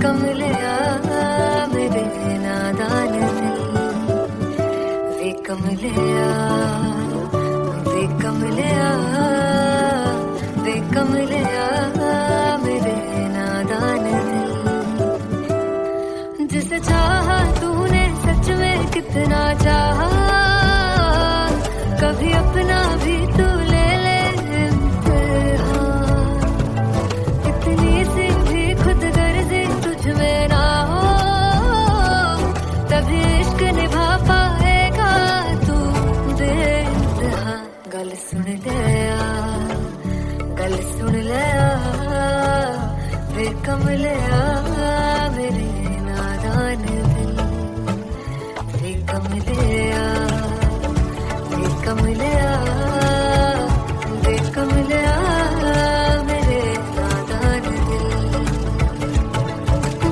कमलिया मेरे नादान दिल, वे कमलिया, वे कमलिया, वे कमलिया मेरे नादान दिल। जिसे चाहा तूने सच में कितना चाहा, कभी अपना भी तू ले ले इम्तिहान। इतनी सी भी खुद गर्जी तुझ में ना हो, तभी इश्क निभा पाएगा तू बेइंतहा। गल सुन लिया, गल सुन लिया, वे कमलिया मेरे नादान दिल, वे कमलिया, वे कमलिया, वे कमलिया मेरे नादान दिल।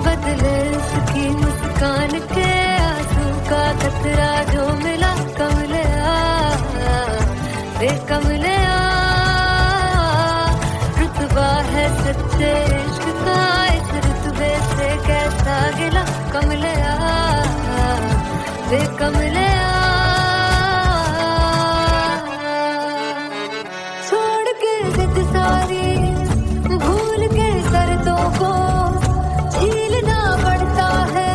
बदले उसकी मुस्कान के आंसू का कतरा जो मिला कमलिया, वे कमलिया। रुतबा है सच्चे इश्क का, इस रुतबे से कैसा गिला कमलिया, वे कमलिया। छोड़ के जिद सारी, भूल के शर्तों को, झीलना पड़ता है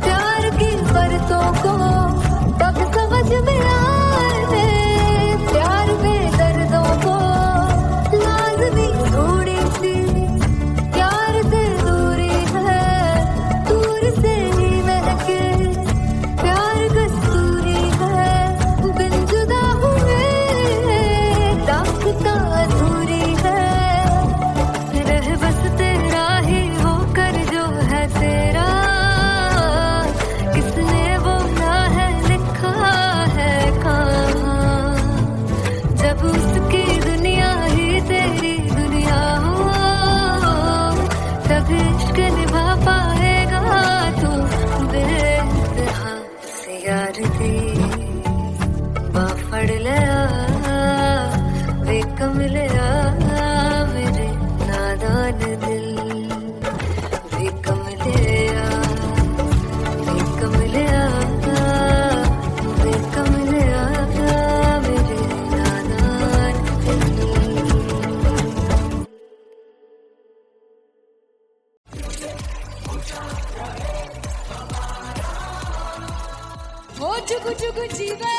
प्यार की परतों को। तब समझ में आए प्यार में दर्दों को, लाज़मी थोड़ी सी प्यार से दूरी है, दूर से ही महके प्यार कस्तूरी है। बिन जुदा हुए दास्तां अधूरी है, रह बस तेरा ही होकर जो है तेरा, किसने बोला है लिखा है कहाँ। जब उसकी दुनिया ही तेरी दुनिया हो, तब इश्क निभा पाएगा तू बेइंतहा। से यार दी बाफड़ लिया, वे कमलिया मेरे नादान दिल, वे कमलिया, वे कमलिया, वे कमलिया मेरे नादान दिल। हो जुगु जुगु जीवे,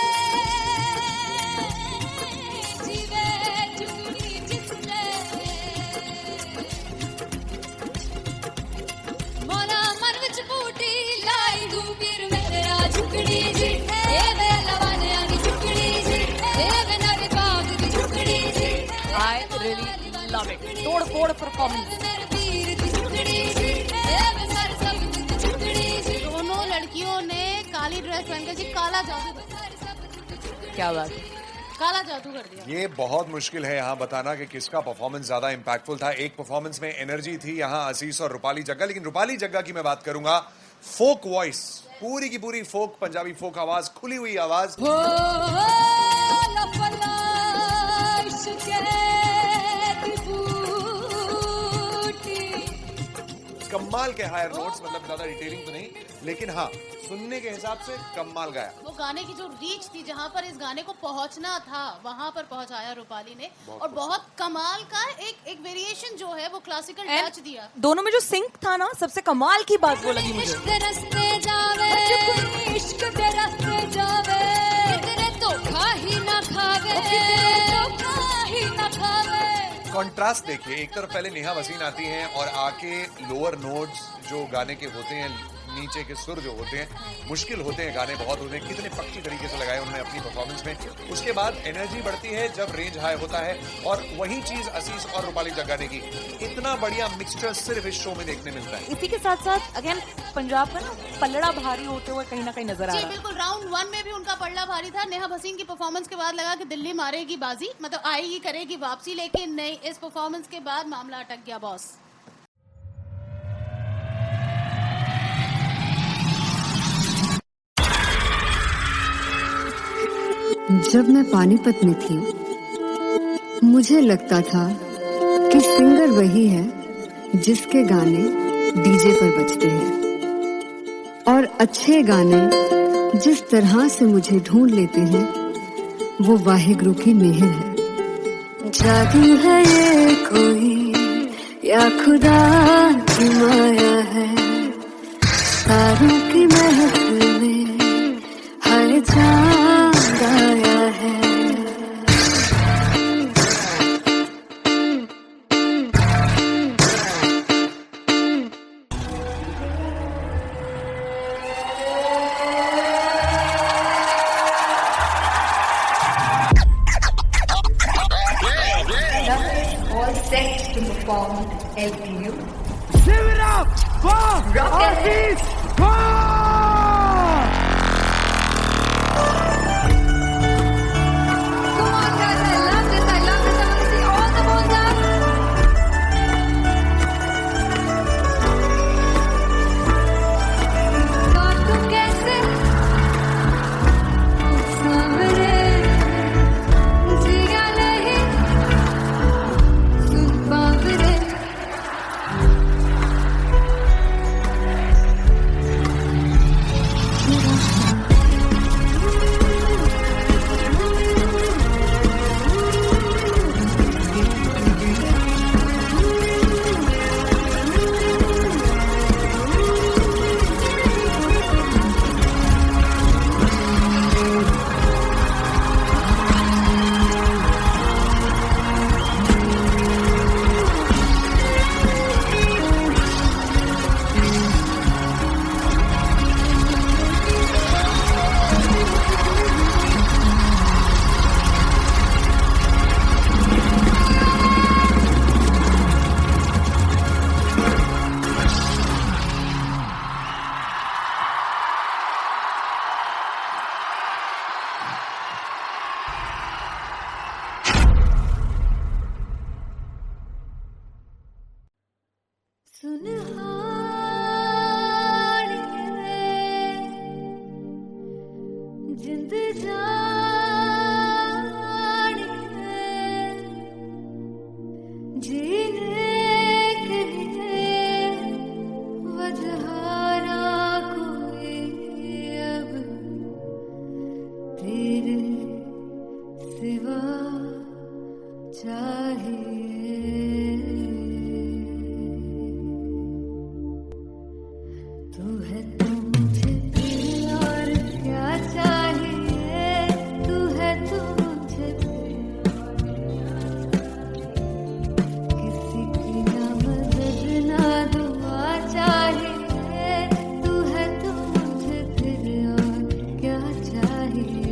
जीवे जुगनी जिसने, मोला मन विच बूटी लाई दू पीर मेरा झुकड़ी जी, ए वे लवाने आनी झुकड़ी जी, ए वे नरे बाग दी झुकड़ी जी। I really love it. तोड़ फोड़ परफॉर्मेंस। मेरे पीर दी झुकड़ी जी, ए वे सर सब दी झुकड़ी जी। दोनों लड़कियों ने काली ड्रेस पहनकर जी काला जादू कर दिया, क्या बात है। काला जादू कर दिया। ये बहुत मुश्किल है यहाँ बताना कि किसका परफॉर्मेंस ज्यादा इंपैक्टफुल था। एक परफॉर्मेंस में एनर्जी थी यहाँ असीस और रूपाली जग्गा, लेकिन रूपाली जग्गा की मैं बात करूंगा फोक वॉइस, पूरी की पूरी फोक, पंजाबी फोक आवाज, खुली हुई आवाज। हो लफला इश्क़े दी बूटी। कमाल के हायर नोट्स, मतलब ज्यादा डिटेलिंग तो नहीं, लेकिन हाँ सुनने के हिसाब से कमाल गाया। वो गाने की जो रीच थी, जहाँ पर इस गाने को पहुंचना था वहां पर पहुंचाया रूपाली ने, और बहुत कमाल का एक वेरिएशन जो है वो क्लासिकल टच दिया। दोनों में जो सिंक था ना, सबसे कमाल की बात वो लगी मुझे। इश्क दे रस्ते जावे, इश्क दे रस्ते जावे, कितने धोखा ही ना खावे, धोखा ही ना खावे। कॉन्ट्रास्ट देखिए, एक तरफ पहले नेहा वसीन आती हैं और आके लोअर नोट्स जो गाने के होते हैं, नीचे के सुर जो होते हैं, मुश्किल होते हैं, गाने बहुत होते हैं, कितने पक्की तरीके से लगाए उन्होंने अपनी परफॉर्मेंस में। उसके बाद एनर्जी बढ़ती है जब रेंज हाई होता है, और वही चीज असीस और रूपाली जग्गा ने की। इतना बढ़िया मिक्सचर सिर्फ इस शो में देखने मिलता है। इसी के साथ साथ अगेन पंजाब का ना पलड़ा भारी होते हुए कहीं ना कहीं नजर आ जी रहा है। बिल्कुल, राउंड 1 में भी उनका पलड़ा भारी था। नेहा भसीन की परफॉर्मेंस के बाद लगा कि दिल्ली मारेगी बाजी, मतलब आएगी, करेगी वापसी, लेकिन नहीं, इस परफॉर्मेंस के बाद मामला अटक गया बॉस। जब मैं पानीपत में थी, मुझे लगता था कि सिंगर वही है जिसके गाने डीजे पर बजते हैं और अच्छे गाने जिस तरह से मुझे ढूंढ लेते हैं वो वाहिगुरु की मेहर है। जादू है ये कोई या खुदा की माया है, तारों की महफिल में हर चांद आया है। All set to perform LPU. Give it up for Artist Bob! Come on, guys, I love this. I love this. I want to see all the balls up. बातों कैसे सामने जिया नहीं सुन पावरे। जिंद जान है जीने के लिए वजह ना कोई अब तेरे सिवा चाहिए। तू है तो मुझे और क्या चाहिए, तू है तो मुझे किसी की ना मदद ना दुआ चाहिए, तू है तो मुझे फिर और क्या चाहिए।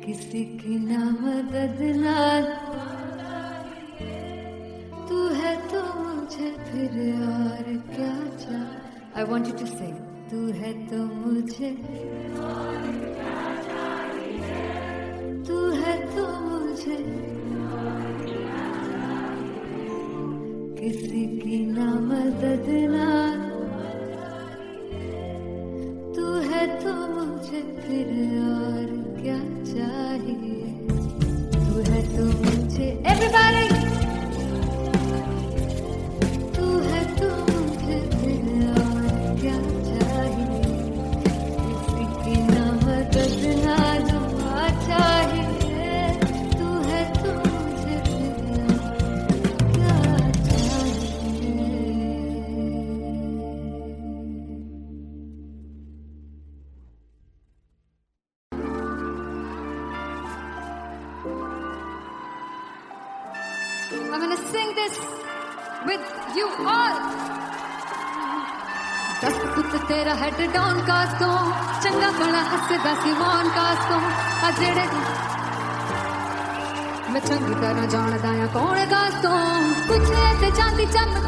किसी की ना मदद ना तू है तो मुझे फिर और क्या चाहिए। I want you to say तू है तो मुझे तू है तो मुझे किसी की ना मदद ना तू है तो मुझे फिर और क्या चाहिए। I'm gonna sing this with you all. दस पुत तेरा हेड डाउन कास तो चंगा बड़ा हसदा सी मान कास तो आ जेड़े मैं चंगी तरह जानदा आ कौन कास तो कुछ ते चांदी चमक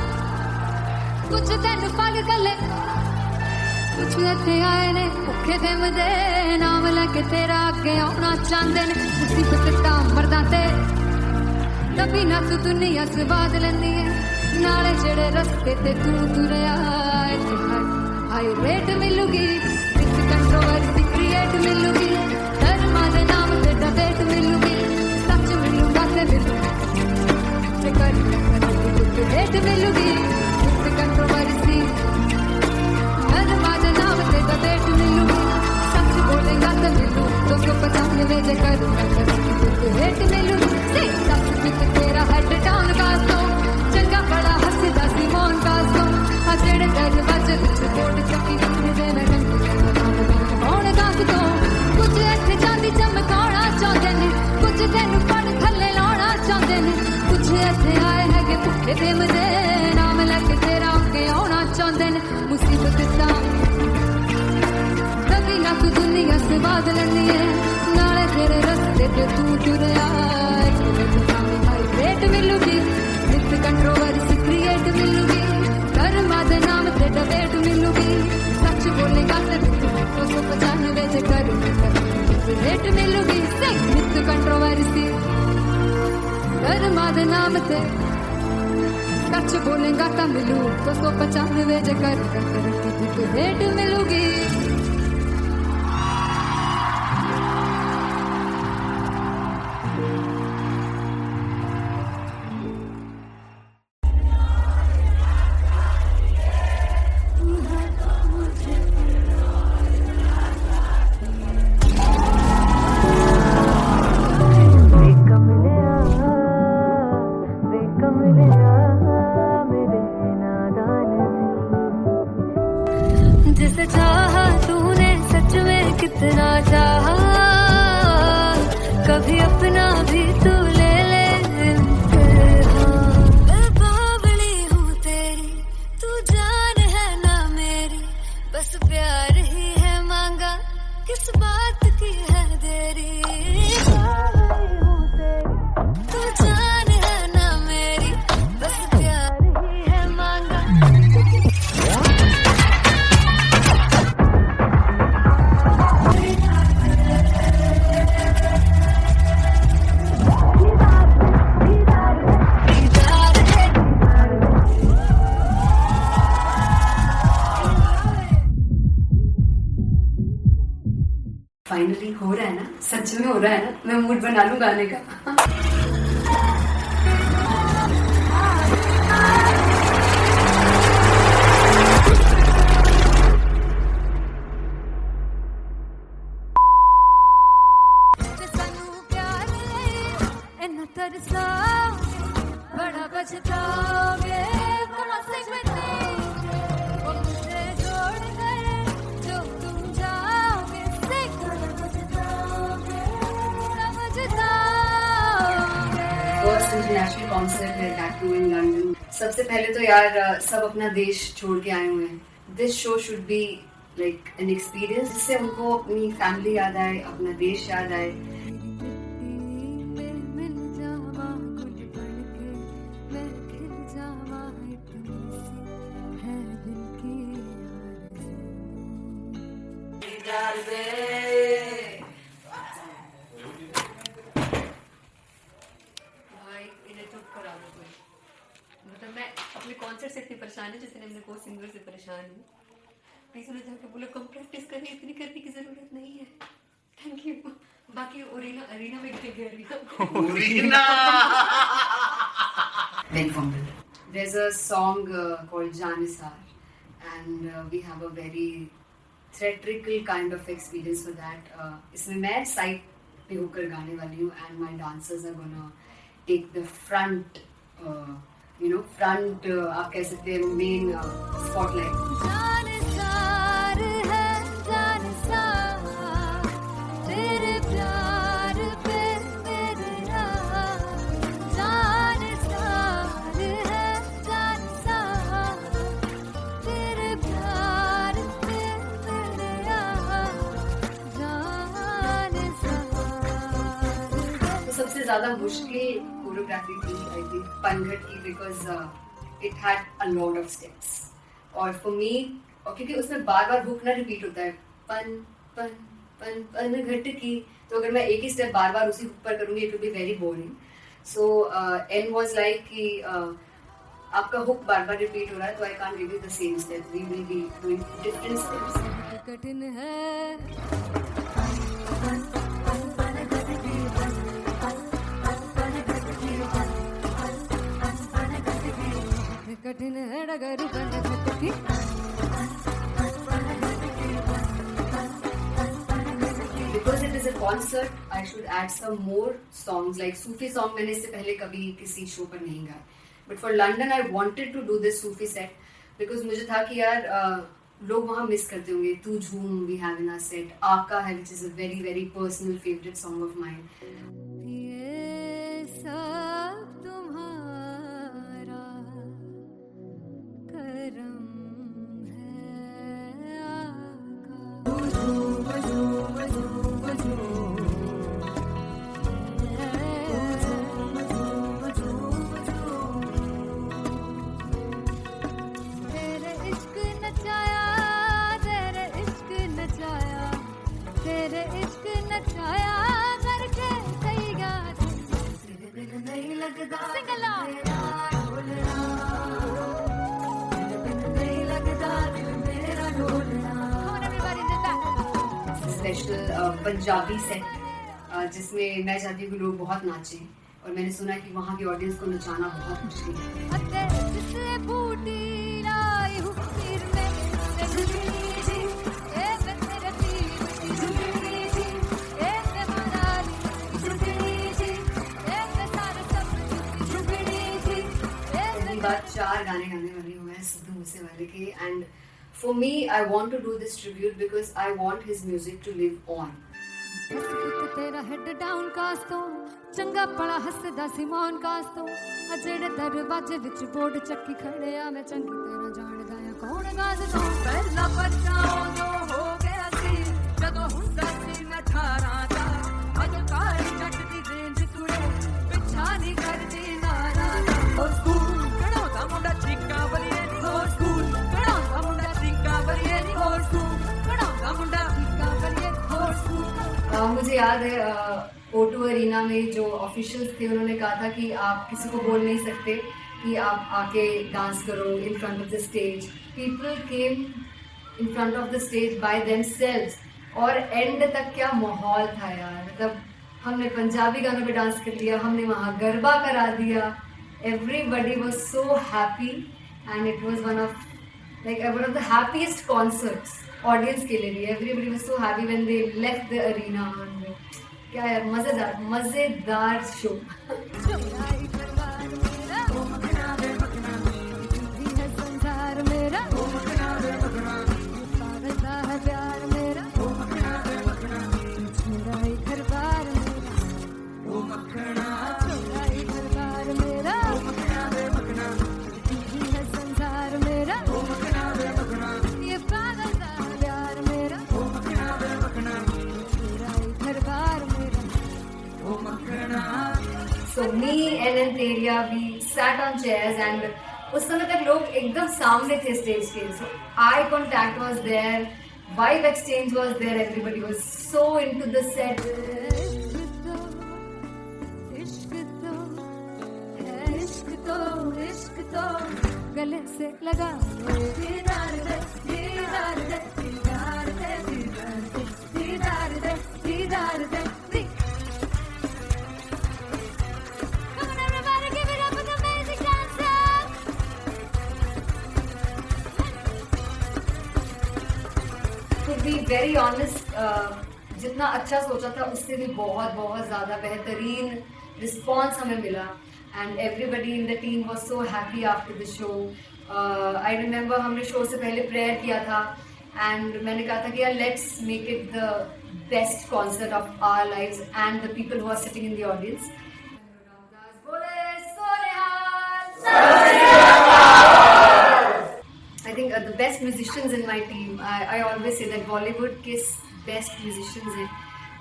कुछ तेन पग गले कुछ ते आए ने भुखे दे मदे नाम लेके तेरा अगे आना चाहते ने मुसीबत ता मरदा ते तभी ना तू दुनिया स्वाद लेंदी है नाले जेड़े रस्ते ते तू तुरया हाई रेट मिलूगी विद कंट्रोवर्सी क्रिएट मिलूगी धर्मा दे नाम ते डिबेट मिलूगी सच मिलूगा ते मिलूगी कर रेट मिलूगी विद कंट्रोवर्सी धर्मा दे नाम ते डिबेट मिलूगी सच बोलेगा ते मिलू 295 जे कर रेट मिलूगी सच विद तेरा हेड डाउन का सो चंगा बड़ा हसदा सी मौन का सो आ जेड़े दरवाजे विच कोट चक्की रखने दे मैं कौन गास तो कुछ इत्थे चांदी चमकाना चाहते ने कुछ तेनू पड़ थल्ले लाना चाहते ने कुछ इत्थे आए हैगे भुखे दे मदे नाम लेके तेरा अगे आना चाहते ने मुसीबत ता कभी ना तू दुनिया स्वाद लेंदी है नाले तेरे रस्ते ते तू तुरया रेट मिलूगी विद कंट्रोवर्सी क्रिएट मिलूगी कर्मा दे नाम ते डिबेट मिलूगी सच बोलेगा ते 295 जे कर रेट मिलूगी विद कंट्रोवर्सी कर्मा दे नाम ते सच बोलेगा ता मिलू 295 जे कर रेट मिलूगी जिसे चाहा तूने सच में कितना चाहा कभी अपना भी तू ले ले इम्तिहान। मैं बावली हूँ तेरी तू जान है ना मेरी बस प्यार ही है मांगा किस बात की है देरी। बावली हूँ तेरी तू जान है ना मेरी बस प्यार ही है मांगा। फाइनली हो रहा है ना, सच में हो रहा है ना, मैं मूड बना लूं गाने का। बड़ा बचताओगे जोड़ गए जो तुम जाओगे फर्स्ट इंटरनेशनल कॉन्सर्ट है टैटू इन लंदन। सबसे पहले तो यार सब अपना देश छोड़ के आए हुए हैं। This show should be like an experience जिससे उनको अपनी फैमिली याद आए, अपना देश याद आए। मतलब मैं अपने कॉन्सर्ट से इतनी परेशान है जितने अपने को सिंगर से परेशान हूँ। प्लीज उन्हें जाके बोलो कम प्रैक्टिस करिए, इतनी करने की जरूरत नहीं है। Thank you. बाकी अरीना में गए There's a song called Janisar and we have a very theatrical kind of experience for that. इसमें मैं साइड पे होकर गाने वाली हूँ and my dancers are gonna take the front आप कह सकते हैं मेन स्पॉटलाइट। जानसार है जानसार तेरे प्यार पे मेरे जानसार सबसे ज्यादा मुश्किल कोरियोग्राफी थी आई थिंक पनघट की, because it had a lot of steps और फॉर मी, और क्योंकि उसमें बार बार हुक ना रिपीट होता है, पन पन पन पनघट की, तो अगर मैं एक ही स्टेप बार बार उसी हुक पर करूंगी it will be very boring. So एन वाज लाइक कि आपका हुक बार बार रिपीट हो रहा है तो I can't give you the same step, we will be doing different steps. कठिन है कठिन है डगर पनघट की. Because it is a concert, I should add some more songs like Sufi song. मैंने इससे पहले कभी किसी शो पर नहीं गाया. But for London, I wanted to do this Sufi set because मुझे था कि यार लोग वहाँ मिस करते होंगे. तू झूम we have in our set. आका है which is a very very personal favorite song of mine. ये सब तुम्हारा करम है आका. तेरे इश्क नचाया, तेरे इश्क नचाया, तेरे इश्क नचाया करके तैयार. नहीं लगता Sing along. नहीं लगता दिल मेरा ढोलना. Come on everybody, do that. Special Punjabi set जिसमें मैं चाहती हूँ कि लोग बहुत नाचें और मैंने सुना कि वहाँ की ऑडियंस को नचाना बहुत मुश्किल है. अते जिससे बूटी लाई हूँ सिर में, से झुकनी जी, ए मैं तेरे पीर की झुकनी जी, ए मैं मनाली की झुकनी जी, ए मैं सारे सब की झुकनी जी, ए मैं पहली बार 4 गाने गाने वाले हुए हैं सिद्धू मूसेवाले के. And for me I want to do this tribute because I want his music to live on. पुत तेरा हेड डाउन कास तो चंगा पड़ा हसदा सिमोन कास तो आ जेड़े दरवाजे विच बोर्ड चक्की खड़े आ मैं चंगी तेरा जानदा आ कौन गाज तो पहला बच्चा जो हो गया सी ਜਦੋਂ ਹੁੰਦਾ ਸੀ ਮੈਂ 18 ਦਾ ਅੱਜ ਕਾਲੀ ਜੱਟ ਦੀ ਰੇਂਜ ਕੁੜੇ ਪਿੱਛਾ ਨਹੀਂ ਕਰਦੀ ਨਾਰਾ ਦਾ ਹੋ ਸਕੂਲ ਕਢਾਉਂਦਾ ਮੁੰਡਾ ਚੀਕਾਂ ਬਲੀਏ ਨਹੀਂ ਹੋ ਸਕੂਲ ਕਢਾਉਂਦਾ ਮੁੰਡਾ ਚੀਕਾਂ ਬਲੀਏ ਨਹੀਂ ਹੋ ਸਕੂਲ ਕਢਾਉਂਦਾ ਮੁੰਡਾ ਚੀਕਾਂ ਬਲੀਏ ਹੋ ਸਕੂਲ. मुझे याद है O2 अरीना में जो ऑफिशियल्स थे उन्होंने कहा था कि आप किसी को बोल नहीं सकते कि आप आके डांस करो in front of the stage. People came in front of the stage by themselves और एंड तक क्या माहौल था यार. मतलब हमने पंजाबी गानों पे डांस कर लिया, हमने वहाँ गरबा करा दिया. Everybody was so happy and it was one of the happiest concerts audience के लिए भी. Everybody was so happy when they left the arena. क्या यार मजेदार शो. चुराई करवार मेरा ओ मखना दे मखना भी है संसार मेरा ओ मखना दे मखना पागलता है प्यार मेरा ओ मखना दे मखना चुराई करवार मेरा ओ मखना चुराई करवार मेरा ओ मखना दे मखना भी है संसार मेरा ओ मखना दे मखना ये पागलता है प्यार मेरा ओ मखना दे मखना चुराई करवार मेरा. So me and Anteria, we sat on chairs and उस समय तक लोग एकदम सामने थे स्टेज के. So eye contact was there, vibe exchange was there, everybody was so into the set. इश्क तो गले से लगा दीदार दे दीदार दे दीदार दे दीदार दे दीदार दे. Come on everybody, give it up for the amazing dancers. To be very honest, जितना अच्छा सोचा था उससे भी बहुत बहुत ज़्यादा बेहतरीन रिस्पॉन्स हमें मिला. And everybody in the team was so happy after the show. I remember हमने शो से पहले प्रेयर किया था and मैंने कहा था कि यार let's make it the best concert of our lives and the people who are sitting in the audience. I think the best musicians in my team. I always say that Bollywood के best musicians हैं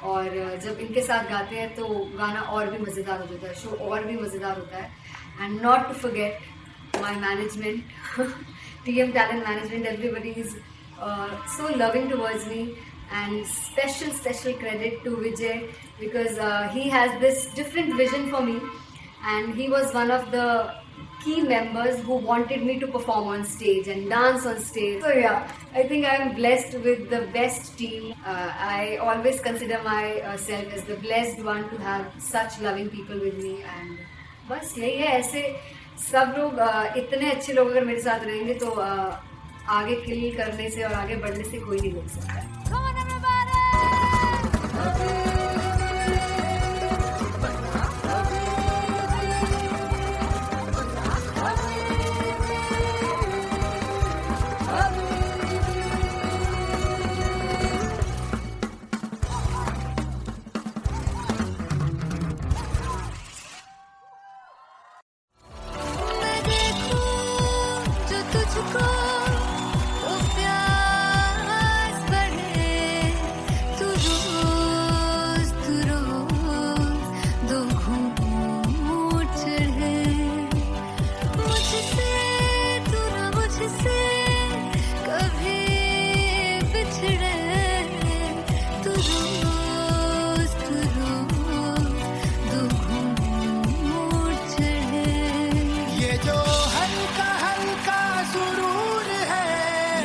और जब इनके साथ गाते हैं तो गाना और भी मज़ेदार हो जाता है, शो और भी मज़ेदार होता है. And not to forget my management, TM Talent Management, everybody is so loving towards me. And special credit to Vijay, because he has this different vision for me, and he was one of the key members who wanted me to perform on stage and dance on stage. So yeah, I think I am blessed with the best team. I always consider myself as the blessed one to have such loving people with me. And बस यही है, ऐसे सब लोग इतने अच्छे लोग अगर मेरे साथ रहेंगे तो आगे किल करने से और आगे बढ़ने से कोई नहीं रोक सकता है. Come on everybody! मैं देखूं जो तुझको तो प्यास बढ़े, तू रोज दो घूंट चढ़े, मुझसे तू ना मुझसे कभी बिछड़े, तू रोज दो घूंट चढ़े. ये जो हल्का हल्का सुरूर है,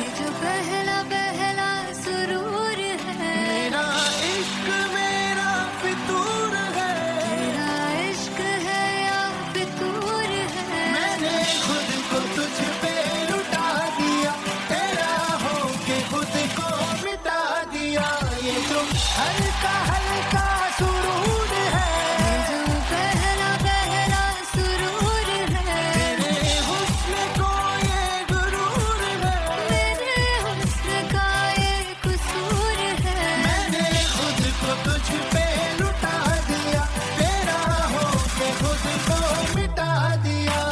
ये जो पहला पहला सुरूर है, मेरा इश्क मेरा फितूर है. तेरा इश्क है या फितूर है. मैंने खुद को तुझ पे लुटा दिया, तेरा होके खुद को मिटा दिया. ये जो हल्का हल्का सुरूर है, ये जो पहला पहला सुरूर है, तेरे हुस्न को ये गुरूर है. मेरे हुस्न का ये कसूर है. मैंने खुद को तुझ पे लुटा दिया, तेरा होके खुद को मिटा दिया.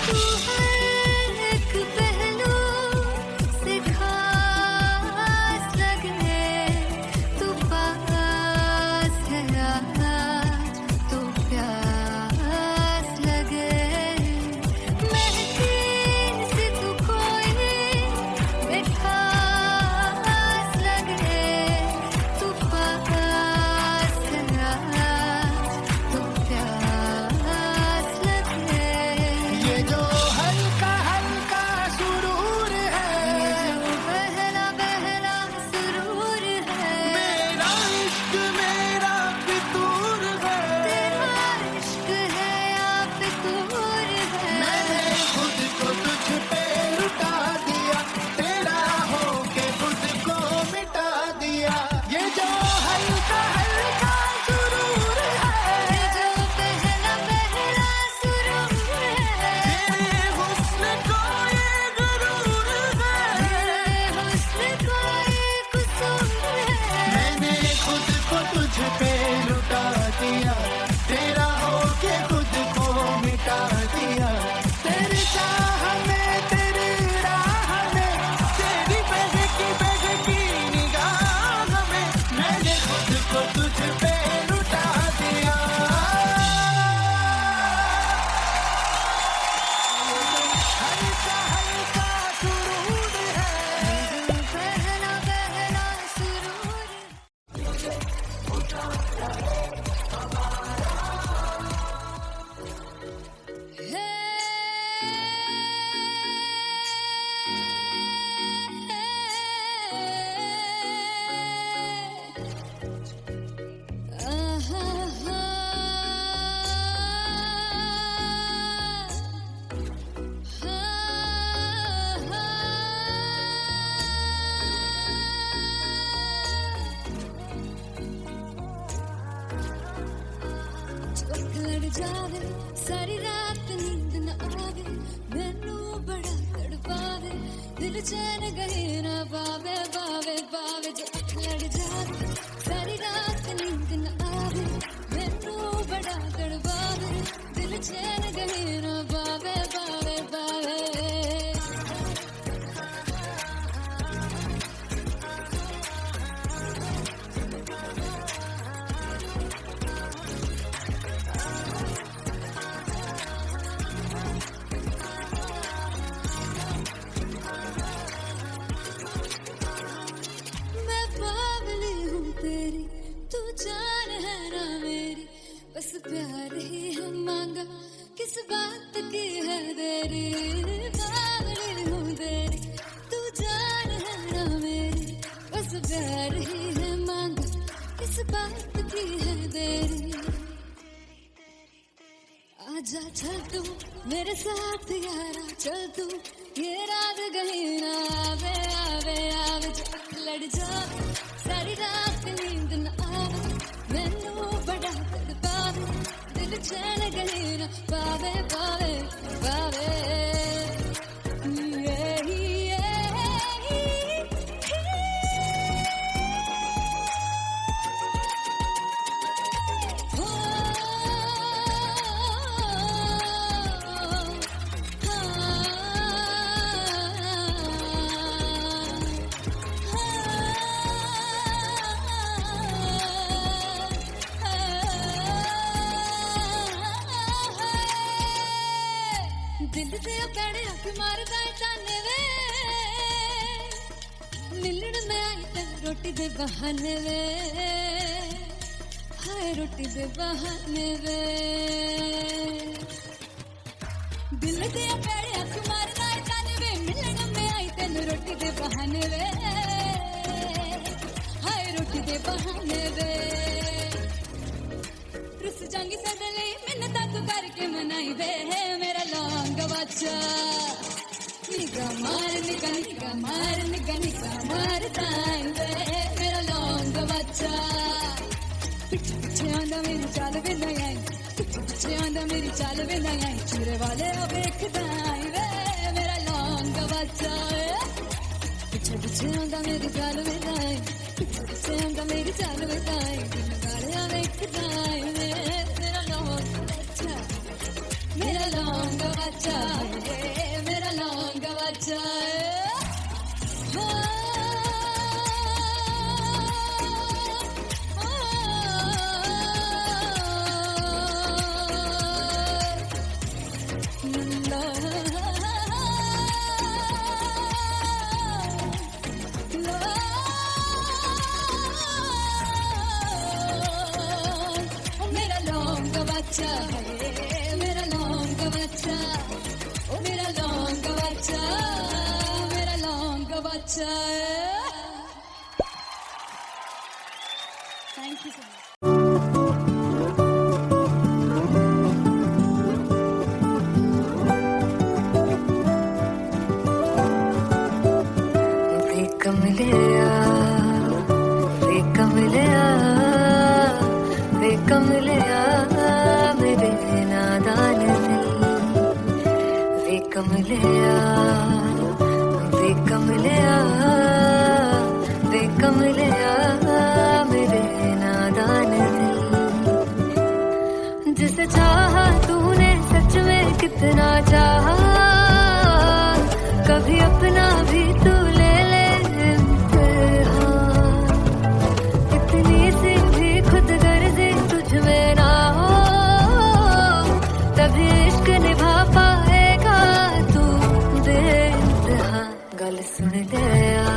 तू हर एक पहलू से खास लगे, तू पास है आज तो प्यास लगे, महकी से तू कोई मिठास लगे, तू पास है आज तो प्यास लगे. ये जो हल्का हल्का सुरूर है, ये जो पहला पहला सुरूर है, मेरा इश्क मेरा फितूर है. तेरा इश्क है या फितूर है. मैंने खुद को तुझ पे लुटा दिया, तेरा होके खुद को मिटा दिया. ये जो हल्का हल्का सुरूर है, ये जो पहला पहला सुरूर है, तेरे हुस्न को ये गुरूर है. मेरे हुस्न का ये कसूर है. मैंने खुद को तुझ पे लुटा दिया, तेरा होके खुद को मिटा दिया. तेरी चाह में तेरी राह में, तेरी बहकी निगाह में, मैंने खुद को तुझ पे लुटा दिया. हल्का हल्का सुरूर है, ये जो पहला पहला सुरूर है. लड़ जावे सारी रात नींद न आवे, मैनू बड़ा तड़पावे, दिल चैन गए ना पावे पावे पावे. जो लड़ जावे सारी रात चैन गए ना बावे बावे बावे मैं बावली हूँ तेरी तू जान है ना मेरी बस प्यार ही है मांगा किस बात की है देरी बावली हूँ तेरी तू जान है ना मेरी बस प्यार ही है मांगा किस बात की है देरी आजा चल तू मेरे साथ यारा चल तू ये रात गई ना आवे आवे आवे जो लड़ जा सारी रात नींद न आवे मैनू बड़ा तड़पावे दिल चैन गई ना पावे पावे पावे दिल से पैड़े हक मारदा ताने वे मिलन में आई ते रोटी दे बहाने वे हाय रोटी दे बहाने वे दिल से पैड़े हक मारदा ताने वे मिलन में आई ते रोटी दे बहाने वे हाय रोटी दे बहाने वे रुस जांगी सदले मिन्नत तू करके मनाई वे मेरा लौंग बच्चा निगा मार ताई वे मेरा लौंग बच्चा पीछे पीछे आंदा मेरी चाल वे नहीं आई पीछे पीछे आंदा मेरी चाल वे नहीं आई चूरे वाले अब देखदा आई वे मेरा लौंग बच्चा पीछे पीछे आंदा मेरी चाल वे नहीं आई पीछे पीछे आंदा मेरी चाल वे नहीं आई दिन वाले अब देखदा आई वे मेरा लौंग बच्चा मेरा लौंग बच्चा मेरा लौंग बच्चा मेरा लौंग बच्चा मेरा लौंग बच्चा ओ मेरा लौंग बच्चा मेरा लौंग बच्चा थैंक यू सो मच मेरे नादान दिल वे कमलिया मेरे नादान दिल जिसे चाहा तूने सच में कितना चाहा कभी अपना भी तू ले ले इम्तिहान इतनी सी भी खुद गर्जी तुझ में ना हो तभी इश्क निभा पाएगा तू बेइंतहा गल सुन लिया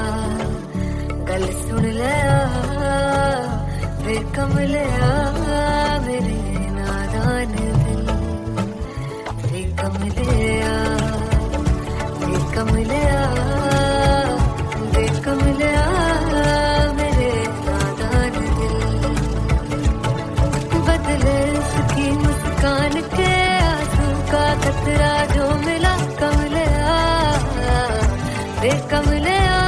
वे कमलिया मेरे नादान दिल वे कमलिया मेरे नादान दिल बदले उसकी मुस्कान के आंसू का कतरा जो मिला कमलिया वे कमलिया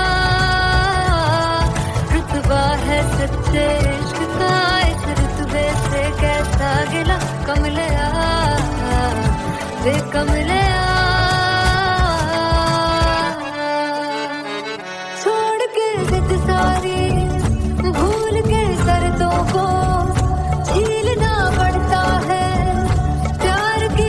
रुतबा है सच्चे इश्क का इस रुतबे से कैसा गिला कमलिया वे कमलिया छोड़ के जिद सारी भूल के शर्तों को झीलना पड़ता है प्यार की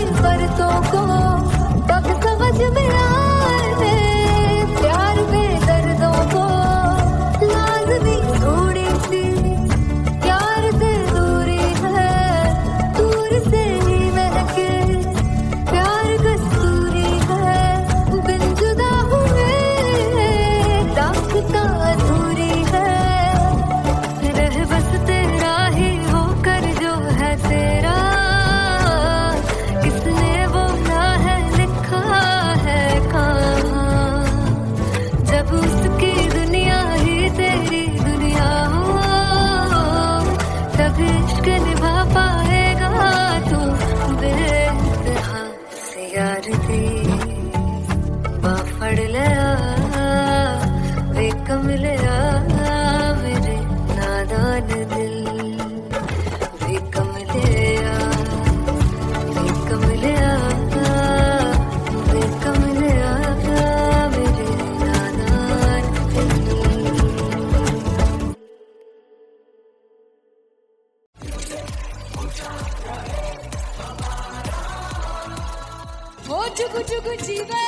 ओ जुगु जुगु जीवे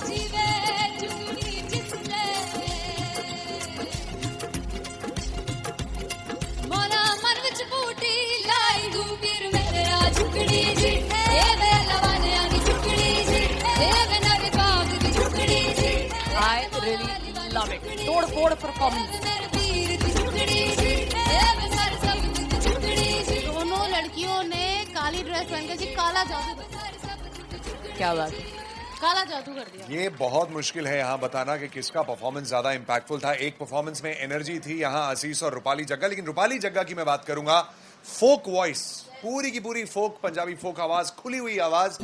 जीवे जुगनी जिसने मोरा मन विच बूटी लाई दूबीर मेरा झुकड़ी जी ए वे लवाने आनी झुकड़ी जी ए वे नर बाग दी झुकड़ी जी I really love it. तोड़ फोड़ परफॉर्मेंस। दोनों लड़कियों ने काली ड्रेस पहनकर जी काला जादू क्या बात है। काला जादू कर दिया। ये बहुत मुश्किल है यहाँ बताना कि किसका परफॉर्मेंस ज्यादा इंपैक्टफुल था। एक परफॉर्मेंस में एनर्जी थी यहाँ असीस और रूपाली जग्गा, लेकिन रूपाली जग्गा की मैं बात करूंगा। फोक वॉइस, पूरी की पूरी फोक, पंजाबी फोक आवाज, खुली हुई आवाज।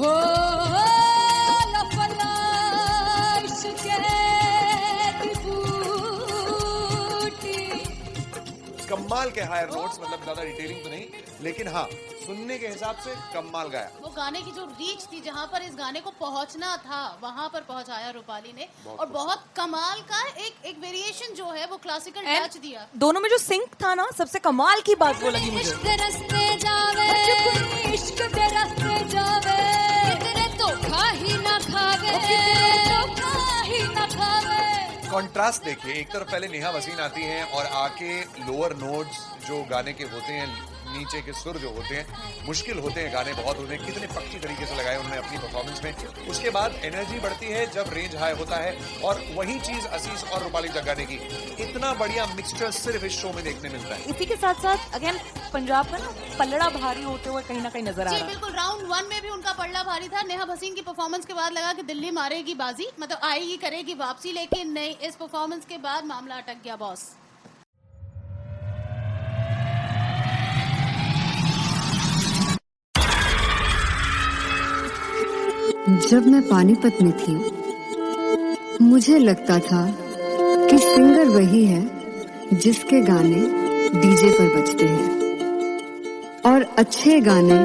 कमाल के हायर नोट्स, मतलब ज्यादा डिटेलिंग तो नहीं, लेकिन हाँ सुनने के हिसाब से कमाल गाया। वो गाने की जो रीच थी, जहाँ पर इस गाने को पहुंचना था वहां पर पहुंचाया रूपाली ने। और बहुत कमाल का एक वेरिएशन जो है वो क्लासिकल टच दिया। दोनों में जो सिंक था ना, सबसे कमाल की बात वो लगी मुझे। इश्क दे रस्ते जावे इश्क दे रस्ते जावे कितने तो खा ही ना खावे तो खा ही ना खावे। कॉन्ट्रास्ट देखिए, एक तरफ पहले नेहा वसीन आती हैं और आके लोअर नोट्स जो गाने के होते हैं, नीचे के सुर जो होते हैं, मुश्किल होते हैं, गाने बहुत होते हैं, कितने पक्की तरीके से लगाए उन्होंने अपनी परफॉर्मेंस में। उसके बाद एनर्जी बढ़ती है जब रेंज हाई होता है, और वही चीज असीस और रूपाली जग्गा ने की। इतना बढ़िया मिक्सचर सिर्फ इस शो में देखने मिलता है। इसी के साथ साथ अगेन पंजाब का ना पलड़ा भारी होते हुए कहीं ना कहीं नजर आ जी रहा है। बिल्कुल, राउंड 1 में भी उनका पलड़ा भारी था। नेहा भसीन की परफॉर्मेंस के बाद लगा कि दिल्ली मारेगी बाजी, मतलब आएगी करेगी वापसी, लेकिन नहीं, इस परफॉर्मेंस के बाद मामला अटक गया बॉस। जब मैं पानीपत में थी, मुझे लगता था कि सिंगर वही है जिसके गाने डीजे पर बजते हैं, और अच्छे गाने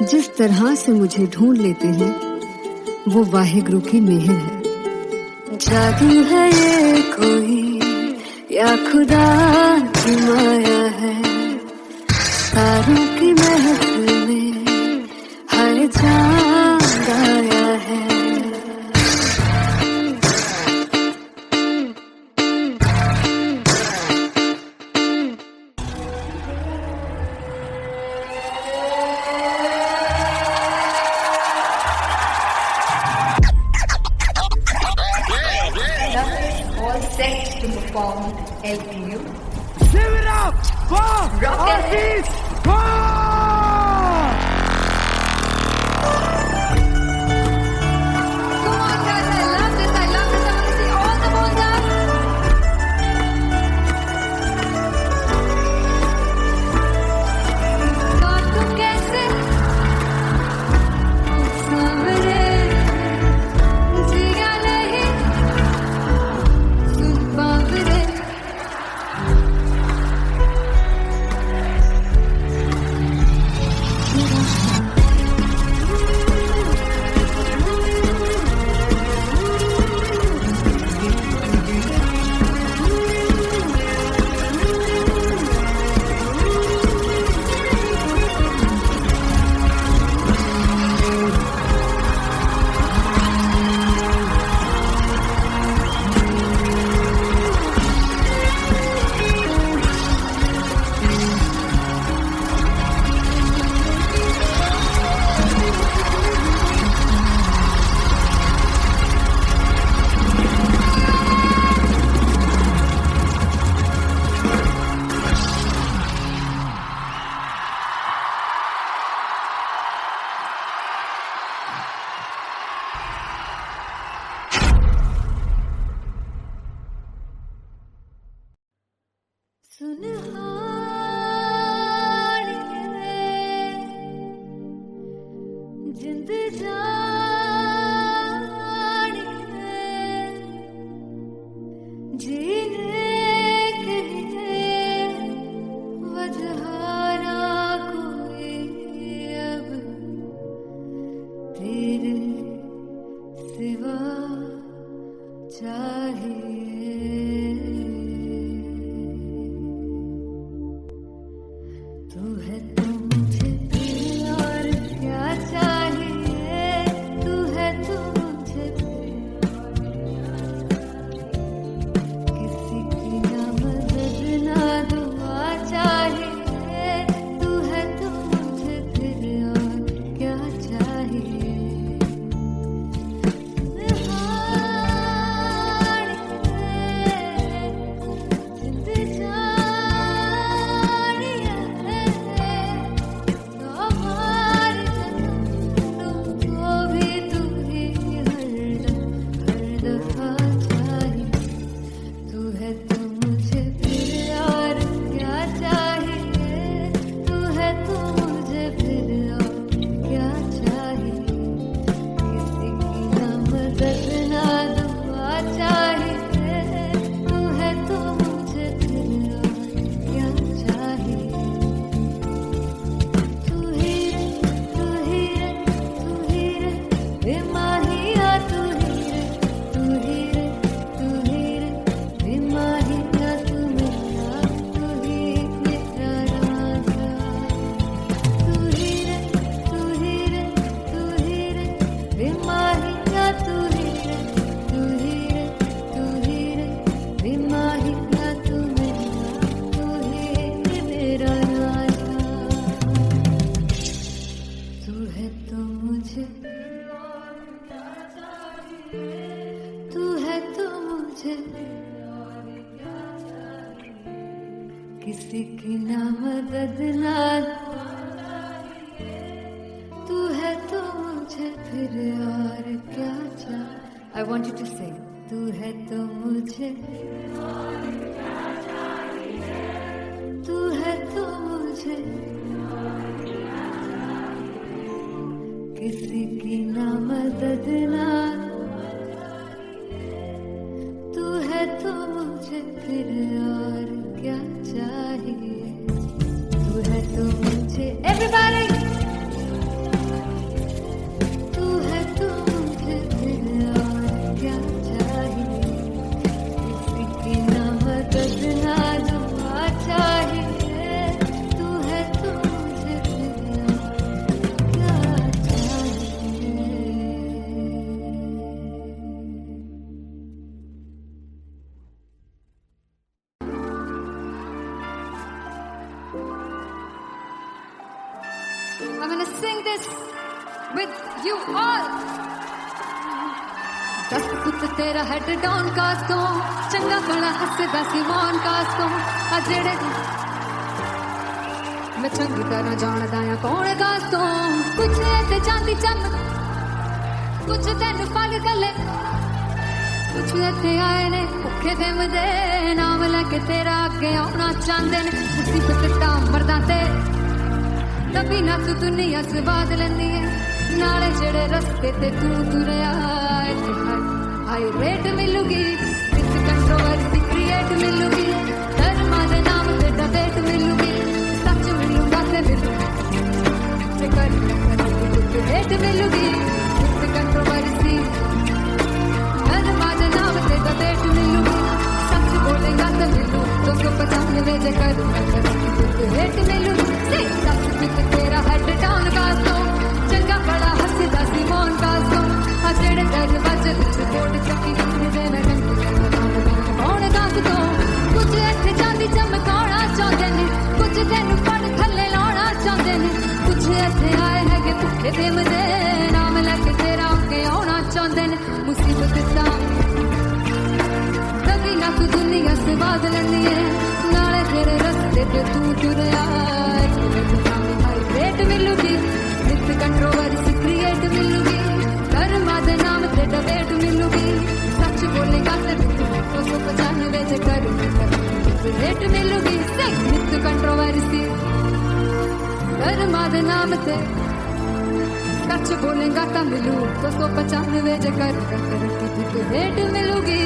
जिस तरह से मुझे ढूंढ लेते हैं वो वाहिगुरु की मेहर है। जादू है ये कोई या खुदा की माया है, तारों की महफिल में हर चांद आया है। All set to perform LPU. Give it up for Aziz Khan! Come on guys, I love this, I love this. I want to see all the balls up. बातों कैसे सावरे जिया नहीं सुन बावरे तू है तो मुझे फिर और क्या चाहिए, तू है तो मुझे फिर किसी की ना मदद ना दुआ चाहिए, तू है तो मुझे फिर और क्या चाहिए। किसी की ना मदद ना तू है तो मुझे फिर और क्या चाहिए। I want you to sing. तू है तो मुझे तू है तो मुझे किसी की ना मदद ना तू है तो मुझे फिर और क्या चाहिए। तू है तो मुझे everybody तू है तो मुझे फिर और क्या चाहिए। किसी की ना मदद ना दुआ चाहिए, तू है तो मुझे फिर और क्या चाहिए। I'm gonna sing this with you all. दस पुत तेरा हेड डाउन कास तो चंगा बड़ा हसदा सी मौन कास तो आ जेड़े मैं चंगी तरह जानदा आ कौन कास तो कुछ ते चांदी चमक कुछ तेन पग गले कुछ इत्थे आए ने भुखे देमदे नाम लेके तेरा अगे आउणा चाहंदे ने मुसीबत दा मरदा ते तभी ना तू दुनिया से बात लेंदी है नाले जेड़े रस्ते ते तू तुरया हाई रेट मिलूगी इस कंट्रोवर्सी क्रिएट मिलूगी धर्मा दे नाम ते डिबेट मिलूगी सच मिलूगा ते मिलूगी कर रेट मिलूगी इस कंट्रोवर्सी धर्मा दे नाम ते डिबेट मिलूगी सच बोलेगा ते मिलू 295 जे करूंगा रेट मिलूगी तेरा हेड डाउन कासो चंगा बड़ा हसदा सी मौन कासो आ जेड़े दरवाजे विच कोट चक्की दे मैं कौन कासो कुछ इत्थे चांदी चमकाउणा चाहंदे ने कुछ तैनू पड़ थल्ले लाउणा चाहंदे ने कुछ इत्थे आए हैगे भुखे देमदे नाम लेके तेरा अगे आउणा चाहंदे ने मुसीबत दा कभी ना तू दुनिया से बात लेंदी है नाले तेरे रस्ते ते तू तुरया रेट मिलूगी विद कंट्रोवर्सी क्रिएट मिलूगी धर्मा दे नाम ते डिबेट मिलूगी सच बोलेगा ते 295 जे करूंगा रेट मिलूगी विद कंट्रोवर्सी धर्मा दे नाम ते सच बोलेगा ता मिलू 295 जे करूंगा रेट मिलूगी।